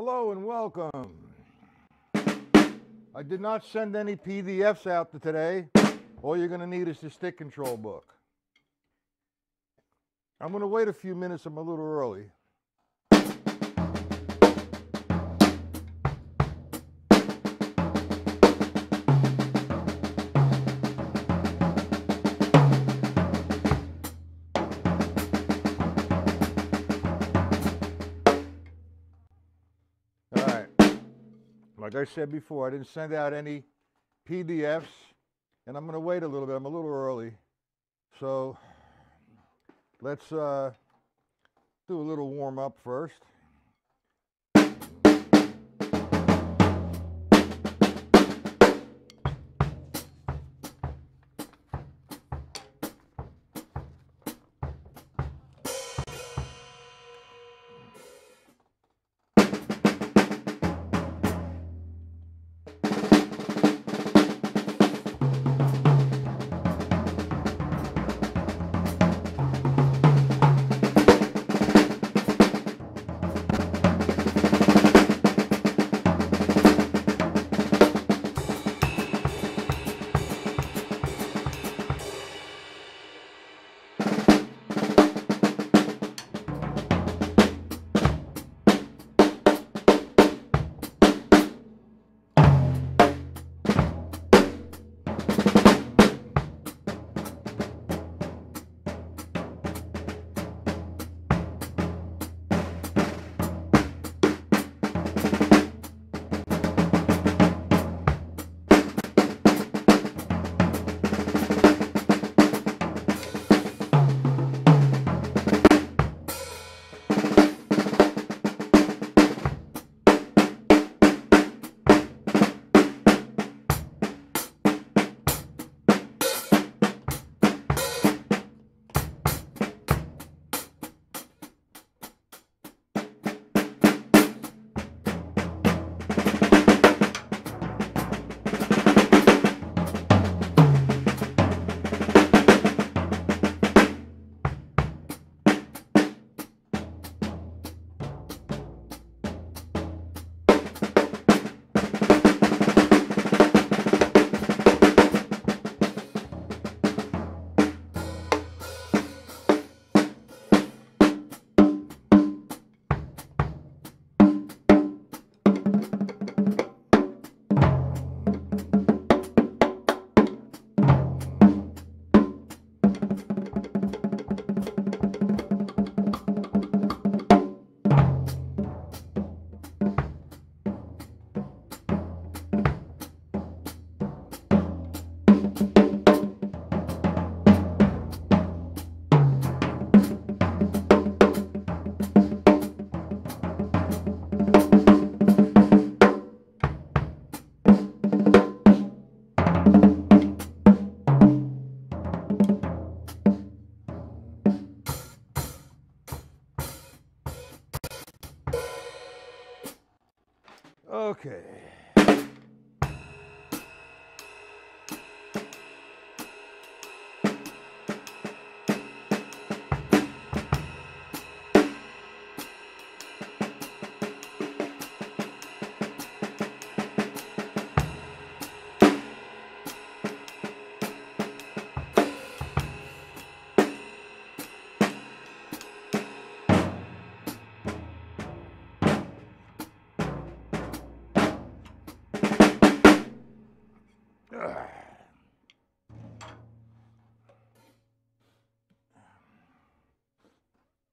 Hello and welcome. I did not send any PDFs out today. All you're going to need is the stick control book. I'm going to wait a few minutes. I'm a little early. All right. Like I said before, I didn't send out any PDFs, and I'm going to wait a little bit. I'm a little early. So let's do a little warm up first. Okay.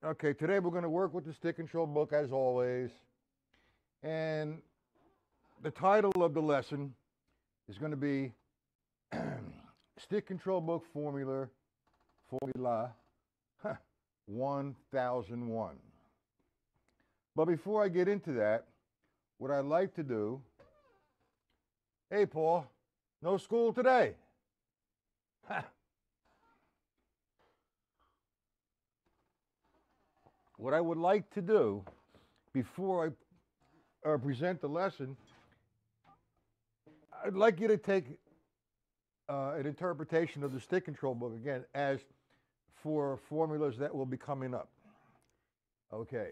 Okay, today we're going to work with the stick control book as always. And the title of the lesson is going to be Stick Control Book Formula 1001. But before I get into that, what I'd like to do, hey Paul, no school today. What I would like to do before I present the lesson, I'd like you to take an interpretation of the stick control book again as for formulas that will be coming up. Okay.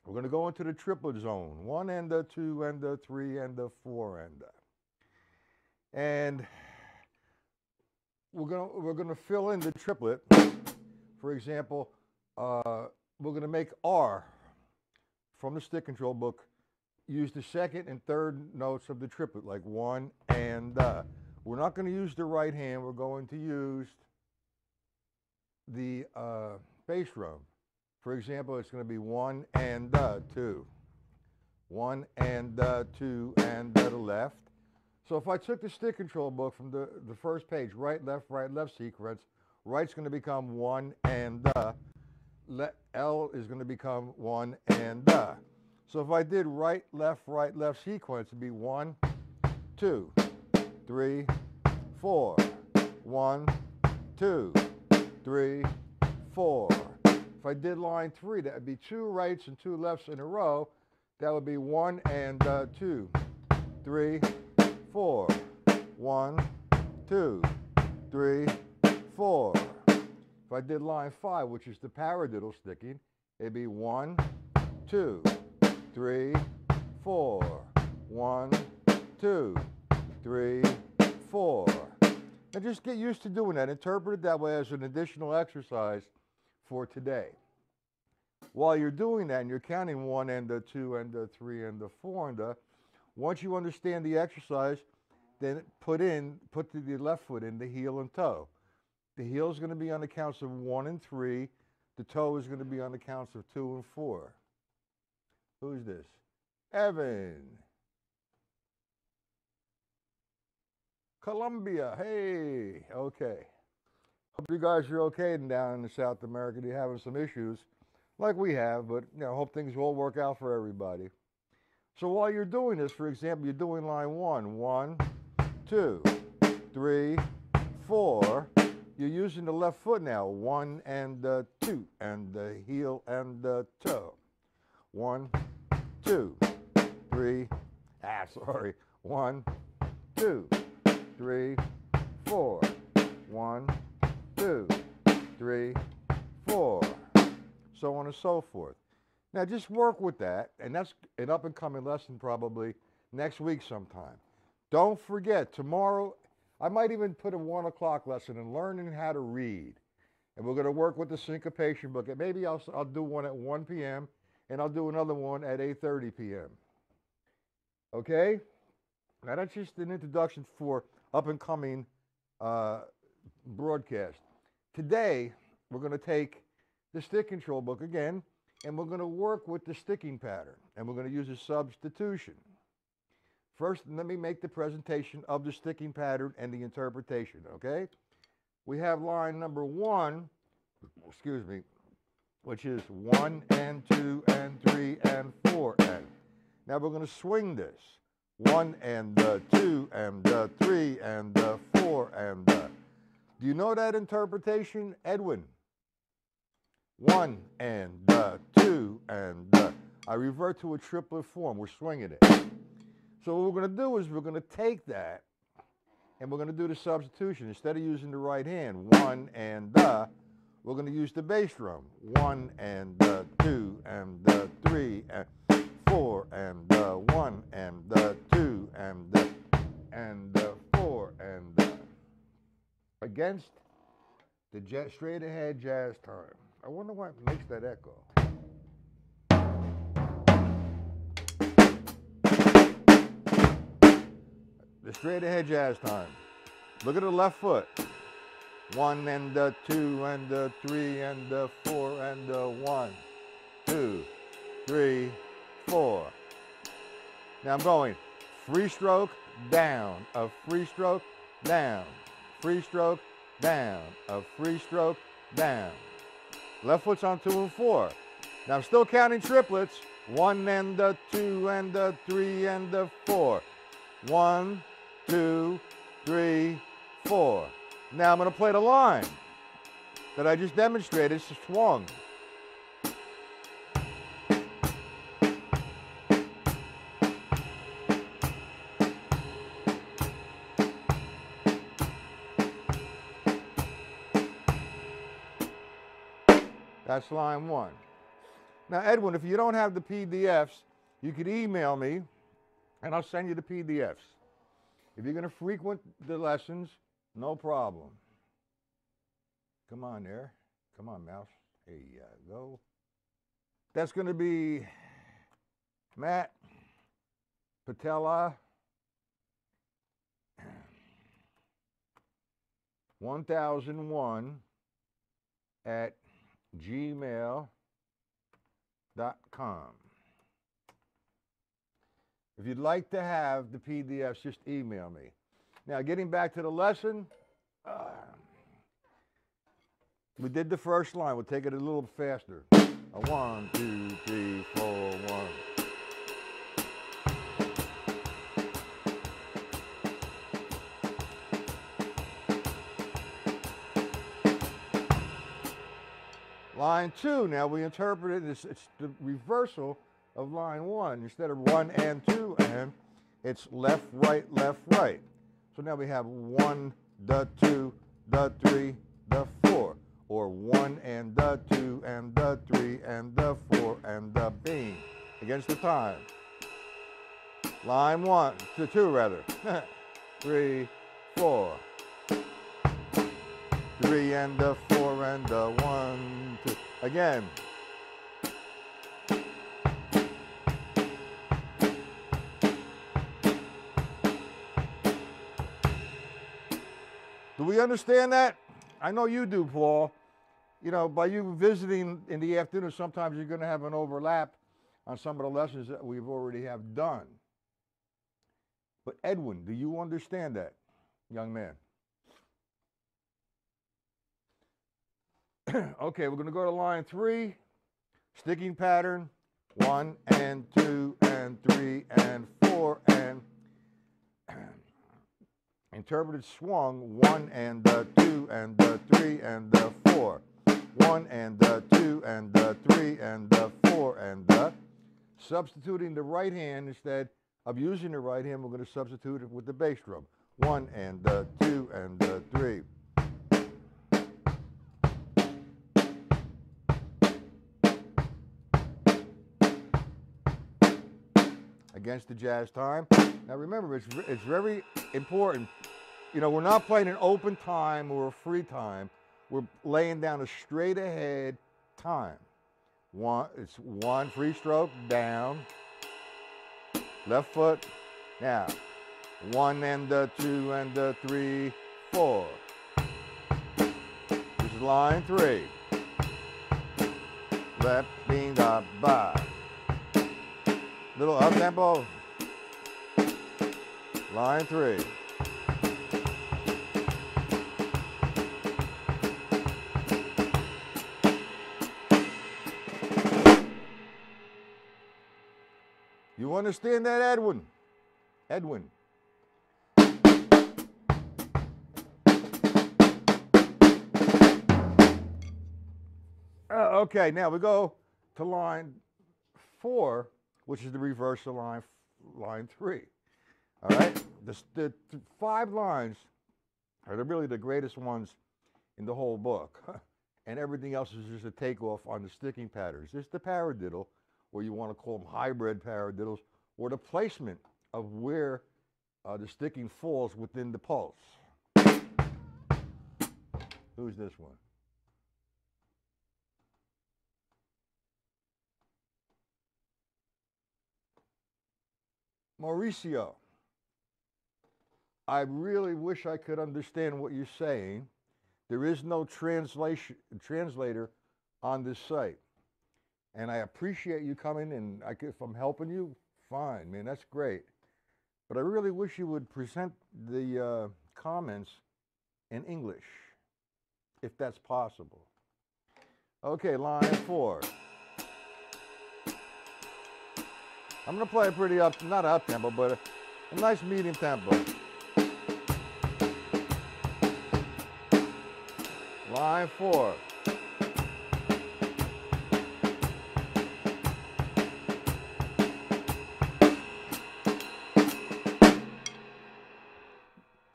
We're going to go into the triplet zone. 1 and the 2 and the 3 and the 4 and the. And we're going to fill in the triplet. For example, we're going to make R from the stick control book. Use the second and third notes of the triplet, like 1 and the. We're not going to use the right hand. We're going to use the bass drum. For example, it's going to be 1 and the 2. 1 and the 2 and the left. So if I took the stick control book from the first page, right, left sequence, right's going to become 1 and the. L is going to become 1 and the. So if I did right, left sequence, it'd be 1, 2, 3, 4. 1, 2, 3, 4. If I did line 3, that would be 2 rights and 2 lefts in a row. That would be 1 and 2, 3, 4. 1, 2, 3, 4. If I did line 5, which is the paradiddle sticking, it'd be 1, 2, 3, 4. 1, 2, 3, 4. Now just get used to doing that. Interpret it that way as an additional exercise for today. While you're doing that and you're counting 1 and the 2 and the 3 and the 4 and the, once you understand the exercise, then put the left foot in the heel and toe. The heel is going to be on the counts of 1 and 3. The toe is going to be on the counts of 2 and 4. Who's this? Evan. Colombia. Hey. Okay. Hope you guys are okay down in South America. You're having some issues like we have, but hope things will work out for everybody. So while you're doing this, for example, you're doing line 1. 1, 2, 3, 4. You're using the left foot now. 1 and the 2 and the heel and the toe. 1, 2, 3. 1, 2, 3, 4. 1, 2, 3, 4. So on and so forth. Now just work with that, and that's an up-and-coming lesson probably next week sometime. Don't forget, tomorrow, I might even put a 1 o'clock lesson in learning how to read. And we're going to work with the syncopation book. And maybe I'll do one at 1 p.m., and I'll do another one at 8:30 p.m. Okay? Now that's just an introduction for up-and-coming broadcast. Today, we're going to take the stick control book again, and we're going to work with the sticking pattern, and we're going to use a substitution. First, let me make the presentation of the sticking pattern and the interpretation, okay? We have line number 1, which is 1 and 2 and 3 and 4 and. Now we're going to swing this. 1 and 2 and 3 and 4 and. Do you know that interpretation, Edwin? 1 and 2 and. I revert to a triplet form. We're swinging it. So what we're going to do is we're going to take that and we're going to do the substitution. Instead of using the right hand, 1 and we're going to use the bass drum. 1 and 2 and 3 and 4 and 1 and 2 and 4 and against the straight ahead jazz time. I wonder why it makes that echo. The straight ahead jazz time. Look at the left foot. 1 and 2 and 3 and 4 and 1, 2, 3, 4. Now I'm going free stroke, down, a free stroke, down, free stroke, down, a free stroke, down. Left foot's on 2 and 4. Now I'm still counting triplets. 1 and 2 and 3 and 4. 1, 2, 3, 4. Now I'm going to play the line that I just demonstrated, swung. That's line 1. Now, Edwin, if you don't have the PDFs, you could email me, and I'll send you the PDFs. If you're going to frequent the lessons, no problem. Come on there. Come on, mouse. There you go. That's going to be Matt Patella 1001 at gmail.com. If you'd like to have the PDFs, just email me. Now, getting back to the lesson, we did the first line. We'll take it a little faster. 1, 2, 3, 4, 1. Line 2, now we interpret it, it's the reversal of line 1. Instead of 1 and 2 and, it's left, right, left, right. So now we have 1, the 2, the 3, the 4. Or 1 and the 2 and the 3 and the 4 and the beam. Against the time. Line 1, to 2 rather. 3, 4. 3 and the 4 and the 1, 2. Again. Do we understand that? I know you do, Paul. You know, by you visiting in the afternoon, sometimes you're going to have an overlap on some of the lessons that we've already have done. But Edwin, do you understand that, young man? Okay, we're going to go to line 3, sticking pattern, 1 and 2 and 3 and 4 and interpreted swung, 1 and the 2 and the 3 and the 4. 1 and the 2 and the 3 and the 4 and the. Substituting the right hand instead of using the right hand, we're going to substitute it with the bass drum. 1 and the 2 and the 3. Against the jazz time. Now remember, it's very important. You know, we're not playing an open time or a free time. We're laying down a straight ahead time. It's 1 free stroke down, left foot. Now, 1 and the 2 and the 3, 4. This is line 3. Left being the ba. Little up tempo. Line 3. You understand that, Edwin? Edwin. Okay, now we go to line 4, which is the reverse of line 3. All right? The 5 lines are really the greatest ones in the whole book. And everything else is just a takeoff on the sticking patterns. It's the paradiddle, or you want to call them hybrid paradiddles, or the placement of where the sticking falls within the pulse. Who's this one? Mauricio. I really wish I could understand what you're saying. There is no translator on this site. And I appreciate you coming, and if I'm helping you, fine, man, that's great. But I really wish you would present the comments in English, if that's possible. Okay, line 4. I'm going to play a pretty not up tempo, but a nice medium tempo. Line 4.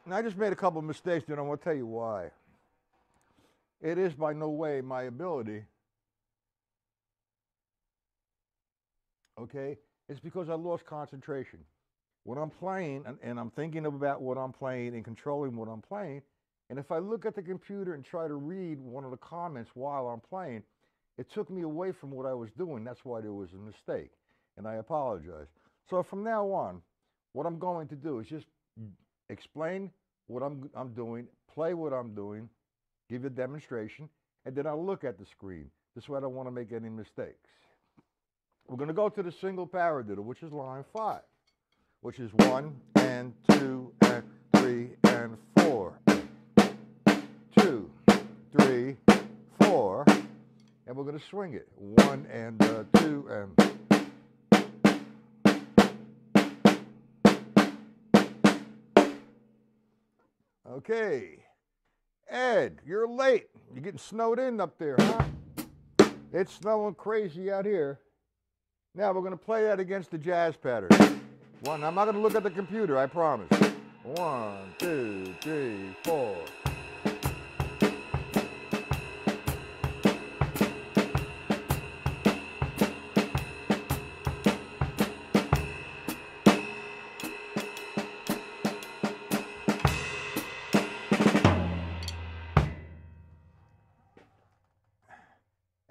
And I just made a couple of mistakes, and I want to tell you why. It is by no way my ability okay, it's because I lost concentration. When I'm playing and I'm thinking about what I'm playing and controlling what I'm playing, and if I look at the computer and try to read one of the comments while I'm playing, it took me away from what I was doing. That's why there was a mistake, and I apologize. So from now on, what I'm going to do is just explain what I'm doing, play what I'm doing, give a demonstration, and then I'll look at the screen. This way I don't want to make any mistakes. We're going to go to the single paradiddle, which is line 5, which is 1 and 2 and 3 and 4. 2, 3, 4, and we're going to swing it. 1 and 2 and. Okay, Ed, you're late. You're getting snowed in up there, huh? It's snowing crazy out here. Now we're going to play that against the jazz pattern. One, I'm not going to look at the computer, I promise. 1, 2, 3, 4.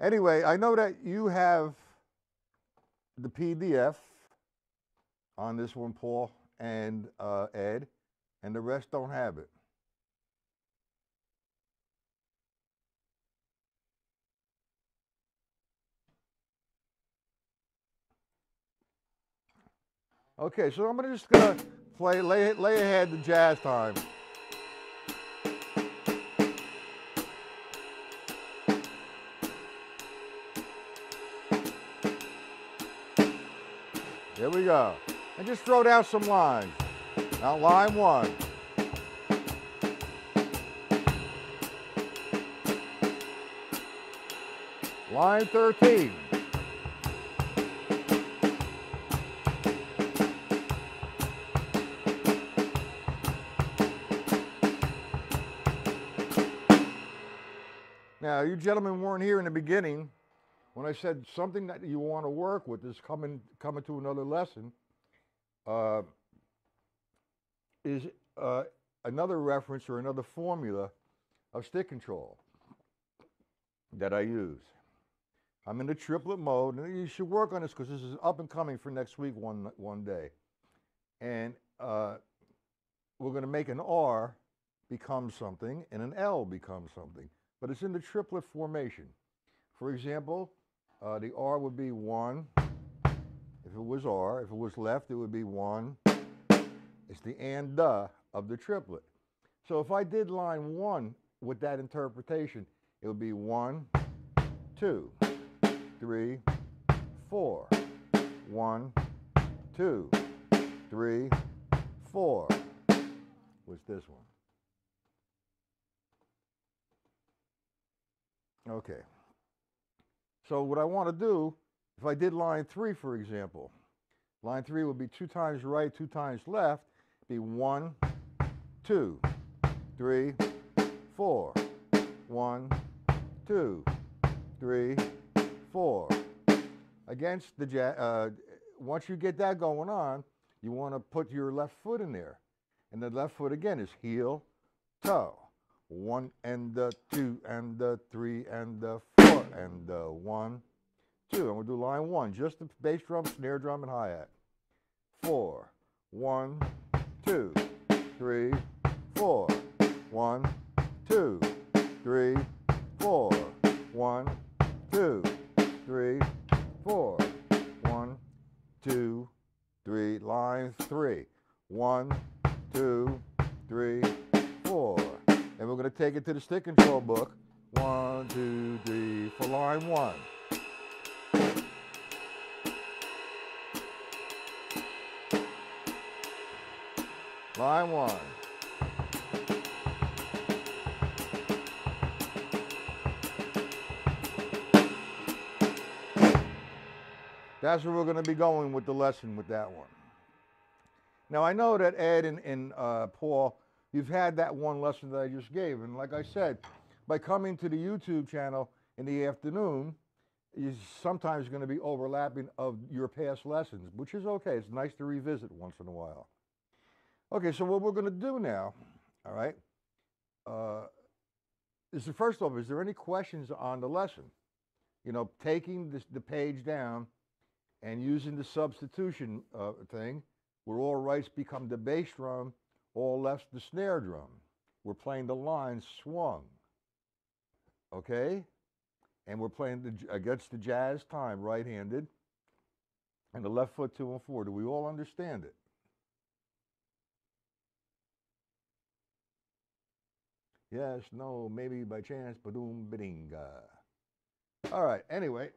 Anyway, I know that you have the PDF on this one, Paul and Ed, and the rest don't have it. Okay, so I'm just gonna lay ahead the jazz time. Here we go. And just throw down some lines. Now line 1. Line 13. Now, you gentlemen weren't here in the beginning when I said something that you want to work with is coming to another lesson. Is another reference or another formula of stick control that I use. I'm in the triplet mode, and you should work on this because this is up and coming for next week one day. And we're going to make an R become something and an L become something, but it's in the triplet formation. For example, the R would be 1 if it was R. If it was left, it would be 1. It's the and the of the triplet. So if I did line 1 with that interpretation, it would be 1, 2, 3, 4. 1, 2, 3, 4. What's this one? Okay. So what I want to do, if I did line 3, for example, line 3 would be 2 times right, 2 times left, be 1, 2, 3, 4. 1, 2, 3, 4. Against the jazz, once you get that going on, you want to put your left foot in there. And the left foot again is heel, toe. 1 and 2 and 3 and 4 and 1, 2. And we'll do line 1, just the bass drum, snare drum, and hi-hat. 4, 1, 2, 3, 4. 1, 2, 3, 4. 1, 2, 3, 4. 1, 2, 3. Line 3. 1, 2, 3, 4. And we're going to take it to the stick control book. 1, 2, 3 for line 1. Line 1. That's where we're going to be going with the lesson with that one. Now, I know that Ed and Paul, you've had that one lesson that I just gave. And like I said, by coming to the YouTube channel in the afternoon, is sometimes going to be overlapping of your past lessons, which is okay. It's nice to revisit once in a while. Okay, so what we're going to do now, all right, is first off, is there any questions on the lesson? You know, taking the page down and using the substitution thing, where all rights become the bass drum, all left's the snare drum. We're playing the line swung, okay? And we're playing against the jazz time, right-handed, and the left foot 2 and 4. Do we all understand it? Yes, no, maybe by chance, ba-doom, ba-dinga. All right, anyway,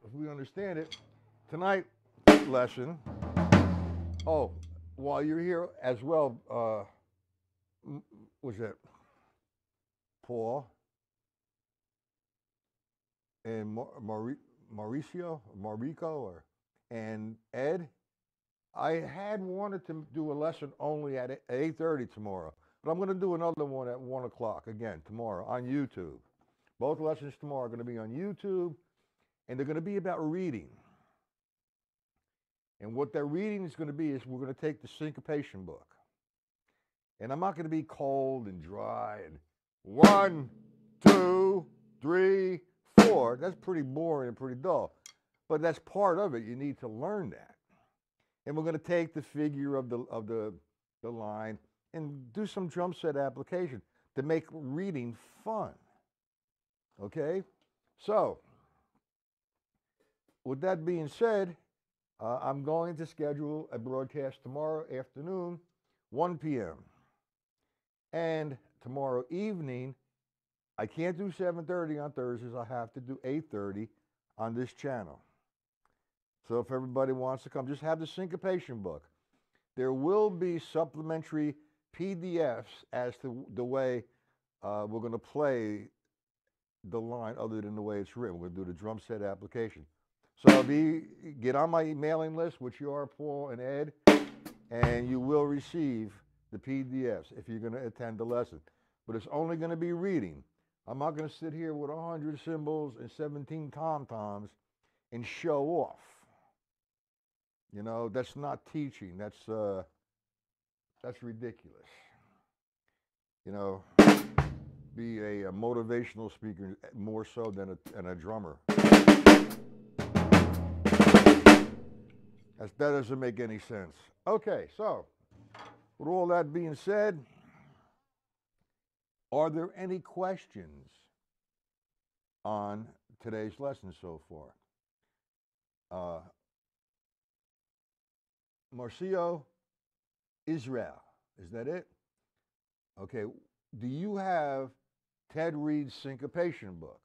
if we understand it, tonight lesson, oh, while you're here as well, was that Paul and Maurico, and Ed? I had wanted to do a lesson only at 8:30 tomorrow, but I'm going to do another one at 1 o'clock again tomorrow on YouTube. Both lessons tomorrow are going to be on YouTube, and they're going to be about reading. And what that reading is going to be is we're going to take the syncopation book. And I'm not going to be cold and dry and 1, 2, 3, 4. That's pretty boring and pretty dull. But that's part of it. You need to learn that. And we're going to take the figure of the line and do some drum set application to make reading fun. Okay? So, with that being said, I'm going to schedule a broadcast tomorrow afternoon, 1 p.m. And tomorrow evening, I can't do 7:30 on Thursdays. I have to do 8:30 on this channel. So if everybody wants to come, just have the syncopation book. There will be supplementary PDFs as to the way we're going to play the line other than the way it's written. We're going to do the drum set application. So get on my mailing list, which you are, Paul and Ed, and you will receive the PDFs if you're going to attend the lesson. But it's only going to be reading. I'm not going to sit here with 100 cymbals and 17 tom-toms and show off. You know, that's not teaching. That's ridiculous. You know, be a motivational speaker more so than a drummer. That doesn't make any sense. Okay, so with all that being said, are there any questions on today's lesson so far? Marcio Israel, is that it? Okay, do you have Ted Reed's syncopation book?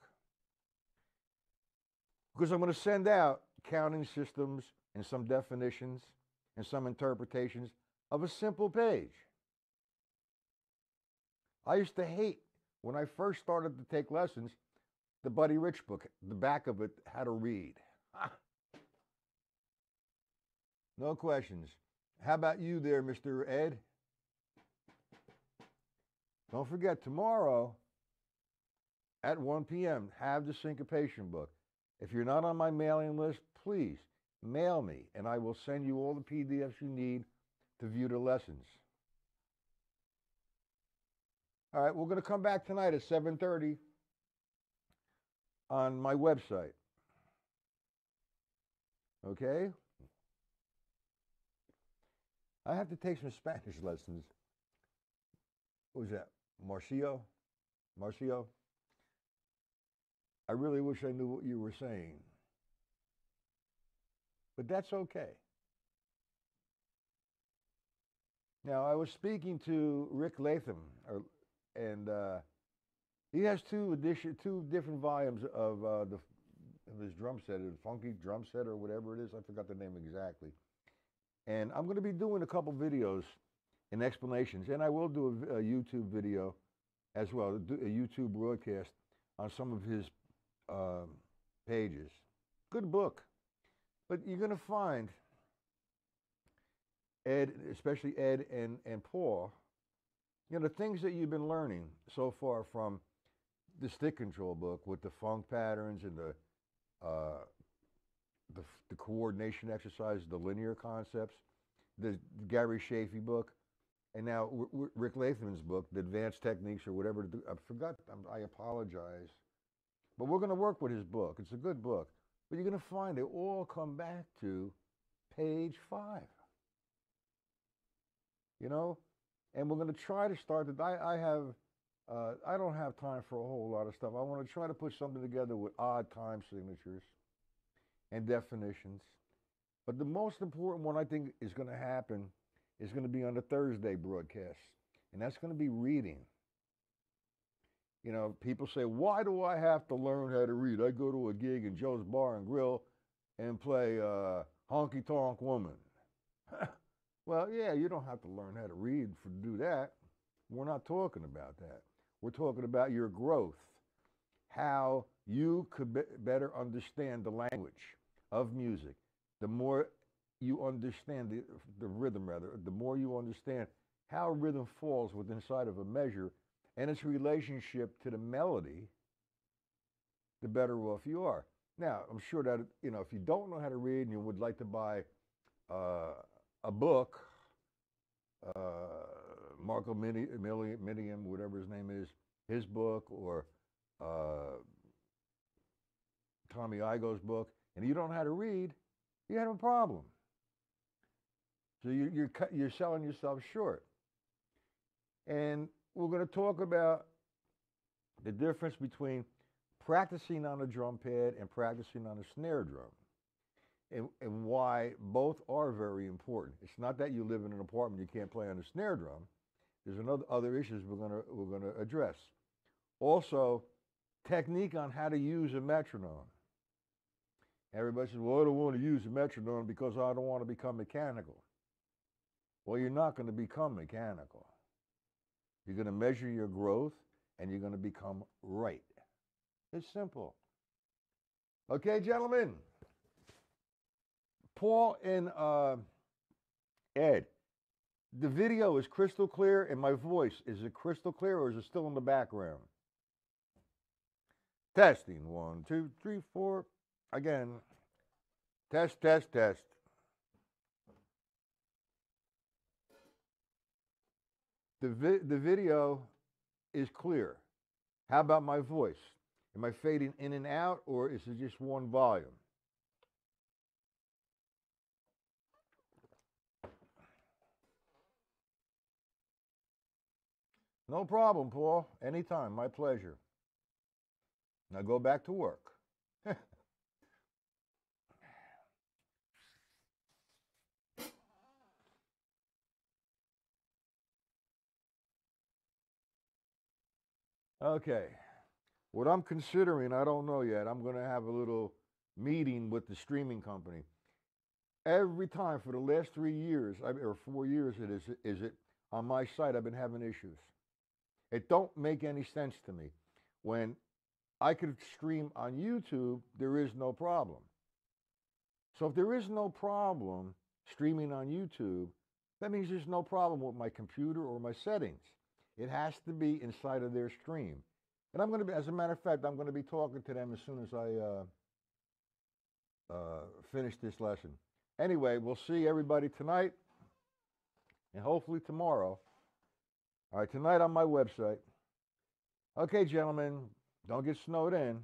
Because I'm going to send out counting systems and some definitions and some interpretations of a simple page. I used to hate, when I first started to take lessons, the Buddy Rich book, the back of it had to read. No questions. How about you there, Mr. Ed? Don't forget, tomorrow at 1 p.m., have the syncopation book. If you're not on my mailing list, please mail me, and I will send you all the PDFs you need to view the lessons. All right, we're going to come back tonight at 7:30 on my website. Okay? I have to take some Spanish lessons. What was that? Marcio? I really wish I knew what you were saying. But that's okay. Now, I was speaking to Rick Latham, and he has two different volumes of his drum set, his funky drum set or whatever it is. I forgot the name exactly. And I'm going to be doing a couple videos and explanations, and I will do a YouTube video as well, a YouTube broadcast on some of his pages. Good book. But you're going to find Ed, especially Ed and Paul, you know, the things that you've been learning so far from the stick control book with the funk patterns and the uh, the coordination exercises, the linear concepts, the Gary Shafee book, and now Rick Latham's book, The Advanced Techniques or whatever. I forgot. I apologize. But we're going to work with his book. It's a good book. But you're going to find they all come back to page 5. You know? And we're going to try to start that. I don't have time for a whole lot of stuff. I want to try to put something together with odd time signatures and definitions. But the most important one I think is going to happen is going to be on the Thursday broadcast. And that's going to be reading. You know, people say, why do I have to learn how to read? I go to a gig in Joe's Bar and Grill and play Honky Tonk Woman. Well, yeah, you don't have to learn how to read to do that. We're not talking about that. We're talking about your growth, how you could better understand the language of music. The more you understand the rhythm, rather, the more you understand how rhythm falls within inside of a measure and its relationship to the melody, the better off you are. Now, I'm sure that, you know, if you don't know how to read and you would like to buy a book, Marco Minium, whatever his name is, his book, or Tommy Igoe's book, and you don't know how to read, you have a problem. So you're selling yourself short. And we're going to talk about the difference between practicing on a drum pad and practicing on a snare drum, and why both are very important. It's not that you live in an apartment you can't play on a snare drum. There's other issues we're gonna address. Also, technique on how to use a metronome. Everybody says, well, I don't want to use a metronome because I don't want to become mechanical. Well, you're not going to become mechanical. You're going to measure your growth, and you're going to become right. It's simple. Okay, gentlemen. Paul and Ed, the video is crystal clear, and my voice, is it crystal clear, or is it still in the background? Testing. 1, 2, 3, 4. Again. Test, test, test. The video is clear. How about my voice? Am I fading in and out, or is it just one volume? No problem, Paul. Anytime. My pleasure. Now go back to work. Okay. What I'm considering, I don't know yet. I'm going to have a little meeting with the streaming company. Every time for the last 3 years, or 4 years, is it on my site, I've been having issues. It don't make any sense to me. When I could stream on YouTube, there is no problem. So if there is no problem streaming on YouTube, that means there's no problem with my computer or my settings. It has to be inside of their stream. And I'm going to be, as a matter of fact, I'm going to be talking to them as soon as I finish this lesson. Anyway, we'll see everybody tonight and hopefully tomorrow. All right, tonight on my website. Okay, gentlemen, don't get snowed in.